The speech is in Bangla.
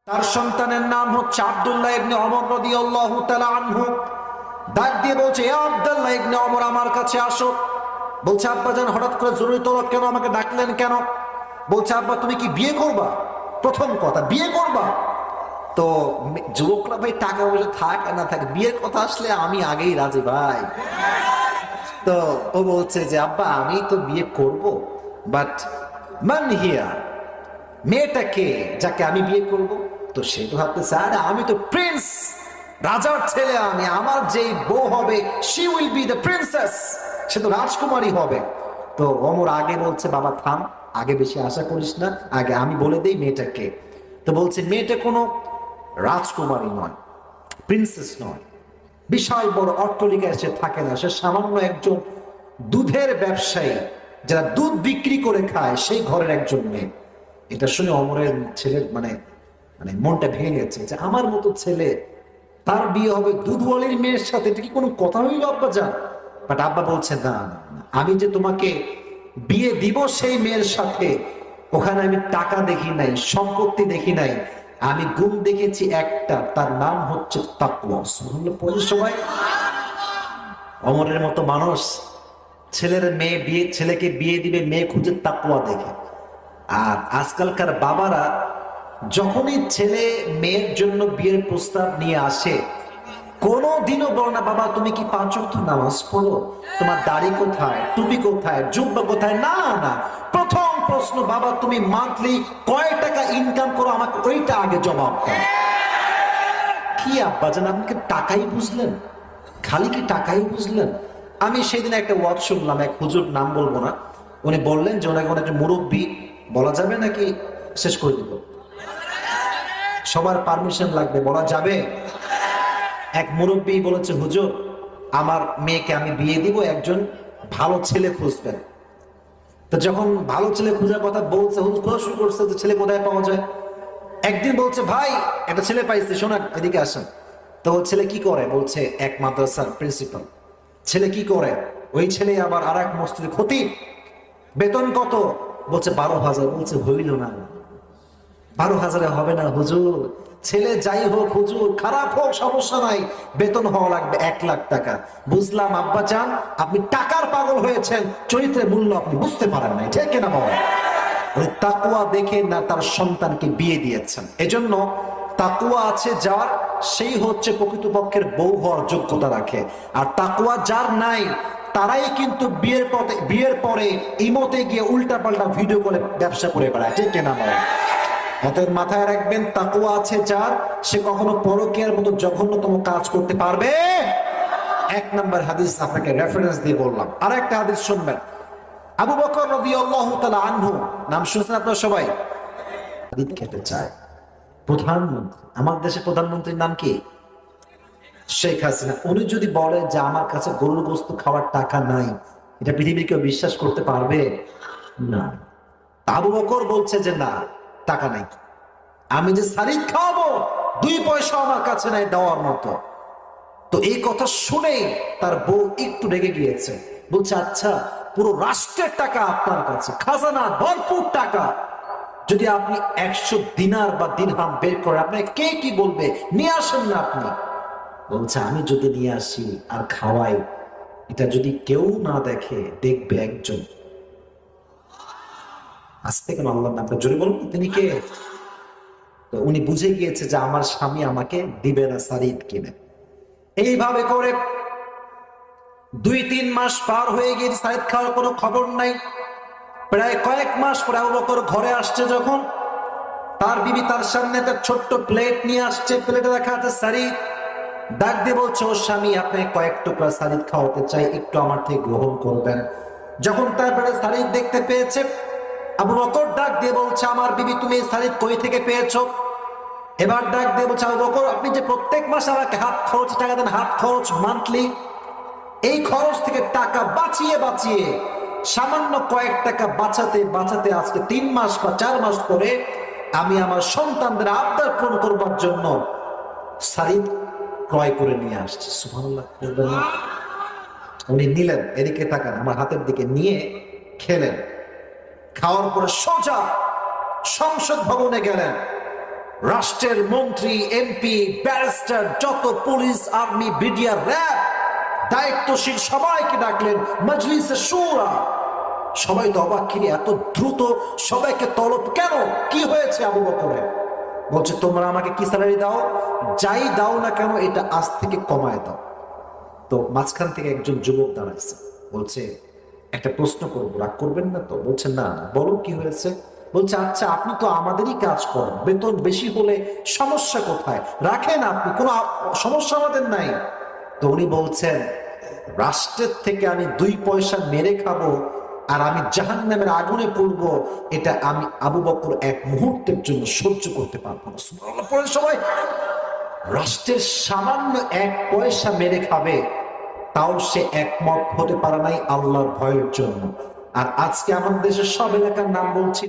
তার সন্তানের নাম হচ্ছে আব্দুল্লাহ ইবনে ওমর রাদিয়াল্লাহু তাআলা আনহু। ডাক দিয়ে বলছে, এ আব্দুল্লাহ ইবনে ওমর, আমার কাছে আসো। বলছে, আব্বাজান হঠাৎ করে জরুরি তলব কেন, আমাকে ডাকলেন কেন? বলছে, আব্বা তুমি কি বিয়ে করবা? প্রথম কথা, বিয়ে করবা? তো যুবকরা ভাই টাকা পয়সা থাক আর না থাকে, বিয়ের কথা আসলে আমি আগেই রাজি ভাই। তো ও বলছে যে, আব্বা আমি তো বিয়ে করব, বাট মান হিয়া, মেয়েটা কে যাকে আমি বিয়ে করব? তো সে তো ভাবতেছে, আরে আমি তো প্রিন্স, রাজার ছেলে আমি, আমার যেই বউ হবে she will be the princess, সে তো রাজকুমারী হবে। তো ওমর আগে বলছে, বাবা থাম, আগে বেশি আশা করিস না, আগে আমি বলে দেই মেয়েটা কে। তো বলছে, মেয়েটা কোনো রাজকুমারী নয়, প্রিন্সেস নয়, বিশাল বড় অট্টালিকায় সে থাকে না, সে সামান্য একজন দুধের ব্যবসায়ী, যারা দুধ বিক্রি করে খায় সেই ঘরের একজন মেয়ে। এটা শুনে অমরের ছেলের মানে মানে মনটা ভেঙে গেছে যে আমার মতো ছেলে, তার বিয়ে হবে দুধওয়ালির মেয়ের সাথে, এটা কি কোনো কথা হইল আব্বা যান? বাট আব্বা বলছে, না না না, আমি যে তোমাকে বিয়ে দিব সেই মেয়ের সাথে, ওখানে আমি টাকা দেখি নাই, সম্পত্তি দেখি নাই, আমি গুণ দেখেছি একটা, তার নাম হচ্ছে তাকওয়া। সুবহানাল্লাহ পড়ে সবাই। অমরের মতো মানুষ ছেলেকে বিয়ে দিবে মেয়ে খুঁজে তাকওয়া দেখে। আর আজকালকার বাবারা যখনই ছেলে মেয়ের জন্য বিয়ের প্রস্তাব নিয়ে আসে, কোনোদিনও বলো না, বাবা তুমি কি 5 ওয়াক্ত নামাজ পড়ো, তোমার দাড়ি কোথায়, টুপি কোথায়, জুব্বা কোথায়? না না, প্রথম প্রশ্ন, বাবা তুমি মান্থলি কয় টাকা ইনকাম করো, আমাকে ওইটা আগে জবাব দাও। কি আব্বা জান, আপনি কি টাকাই বুঝলেন? খালি কি টাকাই বুঝলেন? আমি সেদিন একটা ওয়াজ শুনলাম, এক হুজুর, নাম বলবো না, উনি বললেন যে ওনাকে একটা মুরব্বী, বলা যাবে নাকি শেষ করে দিব? সবার পারমিশন লাগবে, বলা যাবে? এক মুরব্বী বলেছে, হুজুর আমার মেয়েকে আমি বিয়ে দিব, একজন ভালো ছেলে খুঁজবেন। তো যখন ভালো ছেলে খোঁজার কথা বলছে, হুজুর খোঁজা শুরু করছে যে ছেলে কোথায় পাওয়া যায়। একদিন বলছে, ভাই একটা ছেলে পাইছে, শোনান এদিকে আসেন। তো ছেলে কি করে? বলছে, এক মাদ্রাসার প্রিন্সিপাল। ছেলে কি করে? ওই ছেলে আবার আর এক মসজিদে খতিব। বেতন কত? বলছে 12,000। বলছে, হইল না, 12,000-এ হবে না হুজুর, ছেলে যাই হোক হুজুর, খারাপ হোক সমস্যা নাই, বেতন হওয়া লাগবে 1,00,000 টাকা। বুঝলাম আব্বা চান আপনি টাকার পাগল হয়েছেন, চরিত্রের মূল্য আপনি বুঝতে পারেন নাই, ঠিক কিনা বলেন? তাকওয়া দেখে না তার সন্তানকে বিয়ে দিয়েছেন। এজন্য তাকওয়া আছে যার, সেই হচ্ছে প্রকৃতপক্ষের বউ হওয়ার যোগ্যতা রাখে। আর তাকওয়া যার নাই, তারাই কিন্তু বিয়ের পরে ইমোতে গিয়ে উল্টাপাল্টা ভিডিও করে ব্যবসা করে বেড়ায়, ঠিক কিনা বলেন? অতএব মাথায় রাখবেন, তাকওয়া আছে যার, সে কখনো পরকীয়ার মতো জঘন্যতম কাজ করতে পারবে। 1 নম্বর হাদিস আপনাকে রেফারেন্স দিয়ে বললাম। আর একটা হাদিস শুনবেন, আবু বকর রাদিয়াল্লাহু তাআলা আনহু, নাম শুনছেন আপনারা সবাই? হাদিস খেতে চায় প্রধানমন্ত্রী, আমার দেশের প্রধানমন্ত্রীর নাম কি? শেখ হাসিনা। উনি যদি বলে যে আমার কাছে গরুর গোশত খাওয়ার টাকা নাই, এটা পৃথিবীর কেউ বিশ্বাস করতে পারবে না। আবু বকর বলছে যে না, টাকা নাই, আমি যে সারিদ খাওয়াবো 2 পয়সা আমার কাছে নাই দেওয়ার মতো। তো এই কথা শুনে তার বউ একটু রেগে গিয়েছে। বলছে, আচ্ছা পুরো রাষ্ট্রের টাকা আপনার কাছে, খাজানা ভরপুর টাকা, যদি আপনি 100 দিনার বা দিরহাম বের করে, আপনাকে কে কি বলবে? নিয়ে আসেন না আপনি। বলছে, আমি যদি নিয়ে আসি আর খাওয়াই, এটা যদি কেউ না দেখে, দেখবে একজন। আজ থেকে আল্লাহ নামটা জোরে বলুন, তিনি কে? তো উনি বুঝে গিয়েছে যে আমার স্বামী আমাকে দিবে না সারিদ কিনে। এইভাবে করে 2-3 মাস পার হয়ে গিয়ে সারিদ খাওয়ার কোনো খবর নাই। প্রায় কয়েক মাস পরে আবু বকর ঘরে আসছে, যখন তার বিবি তার সামনে একটা ছোট্ট প্লেট নিয়ে আসছে, প্লেটে রাখা আছে সারিদ। ডাক দিয়ে বলছে, ওর স্বামী আপনাকে কয়েক টুকরা সারিদ খাওয়াতে চাই, একটু আমার থেকে গ্রহণ করবেন। যখন তারপরে সারিদ দেখতে পেয়েছে, আবু বকর ডাক দিয়ে বলছে, আমার বিবি তুমি এই সারিদ কই থেকে পেয়েছো? এবার ডাক দিয়ে বলছে, আবু বকর আপনি যে প্রত্যেক মাসে আমাকে হাত খরচ টাকা দেন, হাত খরচ মান্থলি, এই খরচ থেকে টাকা বাঁচিয়ে বাঁচিয়ে, সামান্য কয়েক টাকা বাঁচাতে বাঁচাতে আজকে 3 মাস বা 4 মাস পরে আমি আমার সন্তানদের আবদার পূরণ করবার জন্য সারিদ ক্রয় করে নিয়ে আসছি। সুবহানাল্লাহ। উনি নিলেন, এদিকে তাকান, আমার হাতের দিকে নিয়ে খেলেন। খাওয়ার পরে সোজা সংসদ ভবনে গেলেন। রাষ্ট্রের মন্ত্রী, এমপি, ব্যারিস্টার, যত পুলিশ, আর্মি, বিডিআর, র্যাব, দায়িত্বশীল সবাইকে ডাকলেন মজলিসে শুরা। সবাই তো অবাক, কিরে এত দ্রুত সবাইকে তলব কেন, কি হয়েছে আবু বকরের? বলছে তোমরা আমাকে কি স্যালারি দাও, যাই দাও না কেন এটা আজ থেকে কমায় দাও। তো মাঝখান থেকে একজন যুবক দাঁড়াইছে, বলছে একটা প্রশ্ন করবো, রাগ করবেন না তো? বলছে না না, বলো কি হয়েছে। বলছে আচ্ছা আপনি তো আমাদেরই কাজ করেন, বেতন বেশি হলে সমস্যা কোথায়, রাখেন আপনি, কোনো সমস্যা আমাদের নাই। তো উনি বলছেন রাষ্ট্রের থেকে আমি 2 পয়সা মেরে খাবো আর আমি জাহান্নামের আগুনে পড়বো, এটা আমি আবু বকর এক মুহূর্তের জন্য সহ্য করতে পারবো না। সুবহানাল্লাহ পড়েন সবাই। রাষ্ট্রের সামান্য 1 পয়সা মেরে খাবে, তাও সে একমত হতে পারে নাই আল্লাহর ভয়ের জন্য। আর আজকে আমাদের দেশের সব এলাকার নাম বলছি।